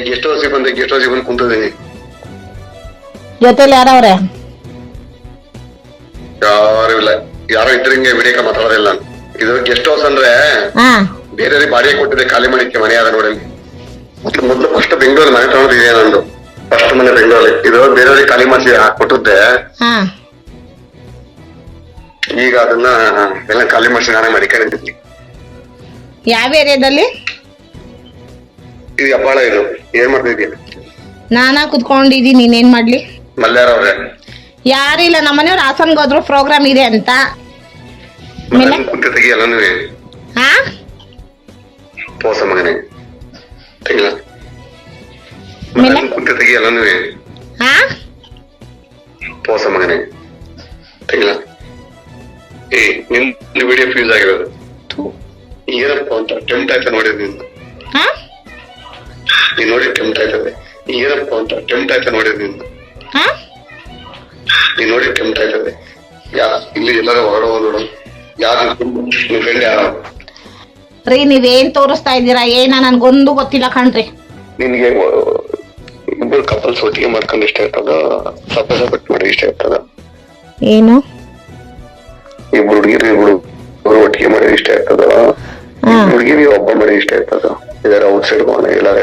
Guest house ಬಂದೆ, guest house ಬಂದು ಕುಂತಿದ್ದೀನಿ. ಜೊತೆಲಿ ಯಾರವ್ರೆ? ಯಾರು ಇಲ್ಲ, ಯಾರೋ ಇದ್ರಂಗೆ ವಿಡಿಯೋ ಮಾತಾಡೋದಿಲ್ಲ. ಇದು ಗೆಸ್ಟ್ ಹೌಸ್ ಅಂದ್ರೆ ಹಾ ಬೇರೆ ಬಾಡಿಗೆ ಕೊಟ್ಟಿದ್ದೆ, ಖಾಲಿ ಮಾಡಿಕ್ಕೆ ಮನೆ ಅದ ನೋಡಿ. ಮೊದ್ಲು ಫಸ್ಟ್ ಬೆಂಗಳೂರು ಮನೆ ತಗೊಂಡಿದೆ ನಂದು, ಫಸ್ಟ್ ಮನೆ ಬೆಂಗಳೂರಲ್ಲಿ. ಇದು ಬೇರೆಯವ್ರಿಗೆ ಖಾಲಿ ಮಾಡಿಸಿ ಕೊಟ್ಟಿದ್ದೆ. ಹಾ ಈಗ ಅದನ್ನ ಎಲ್ಲ ಖಾಲಿ ಮಾಡಿಸಿ ನಾನೇ ಮಡಿಕೊಂಡಿದ್ದೀನಿ. ಯಾವ ಏರಿಯಾದಲ್ಲಿ? ಇದು ಹೆಬ್ಬಾಳ. ಇದು ಏನ್ ಮಾಡ್ತಿದ್ಯಾ? ನಾನಾ ಕುತ್ಕೊಂಡಿದ್ದೀನಿ, ನೀನೇನ್ ಮಾಡ್ಲಿ? ಮಲ್ಯಾರ ಅವ್ರೆ? ಯಾರಿಲ್ಲ, ನಮ್ಮನೆಯವ್ರು ಹಾಸನ್ಗೆ ಹೋದ್ರು, ಪ್ರೋಗ್ರಾಮ್ ಇದೆ ಅಂತ. ಕುಂತ ತೆಗಿ ಎಲ್ಲ ನೀವೇ ಹಾ ಪೋಸ ಮಗನೇ ತೆಗಿಲ್ಲ. ಕುಂತ ತೆಗಿ ಎಲ್ಲ ನೀವೇ ಹಾ ಪೋಸ ಮಗನೇ ತೆಗಿಲ್ಲ. ನಿನ್ ವಿಡಿಯೋ ಫ್ಯೂಸ್ ಆಗಿರೋದು ಏನಪ್ಪ ಅಂತ ಟೆಂಪ್ಟ್ ಆಯ್ತಾ ನೋಡಿದ್ ಹಾ ನೀನ್ ನೋಡಿ ಟೆಂಪ್ಟ್ ಆಯ್ತದೆ. ಏನಪ್ಪ ಅಂತ ಟೆಂಪ್ಟ್ ಆಯ್ತಾ ನೋಡಿದ್ ಹಾ ನೀನ್ ನೋಡಿ ಟೆಂಪ್ಟ್ ಆಯ್ತದೆ. ಇಲ್ಲಿ ಎಲ್ಲಾರು ಹೊರಡೋ ನೋಡು, ಯಾರು ನಿಮ್ ಫ್ರೆಂಡ್ ಯಾರು? ರೀ ನೀವೇನ್ ತೋರಿಸ್ತಾ ಇದ್ದೀರಾ? ನನ್ಗೊಂದು ಗೊತ್ತಿಲ್ಲ ಕಣ್ರಿ. ನಿನ್ಗೆ ಇಬ್ಬರು ಕಪಲ್ಸ್ ಒಟ್ಟಿಗೆ ಮಾಡ್ಕೊಂಡು ಇಷ್ಟ ಇರ್ತದ, ಸಪರೇಟ್ ಮಾಡಿ ಇಷ್ಟ ಇರ್ತದ? ಏನು ಇಬ್ರು ಹುಡುಗಿರು ಒಟ್ಟಿಗೆ ಮಾಡಿ ಇಷ್ಟ ಇರ್ತದ? ಹುಡುಗಿರಿ ಒಬ್ಬ ಮಾಡಿ ಇಷ್ಟ ಇರ್ತದ? ಇದರ ಔಟ್ ಸೈಡ್ ಹೋಗೋಣ, ಎಲ್ಲಾರ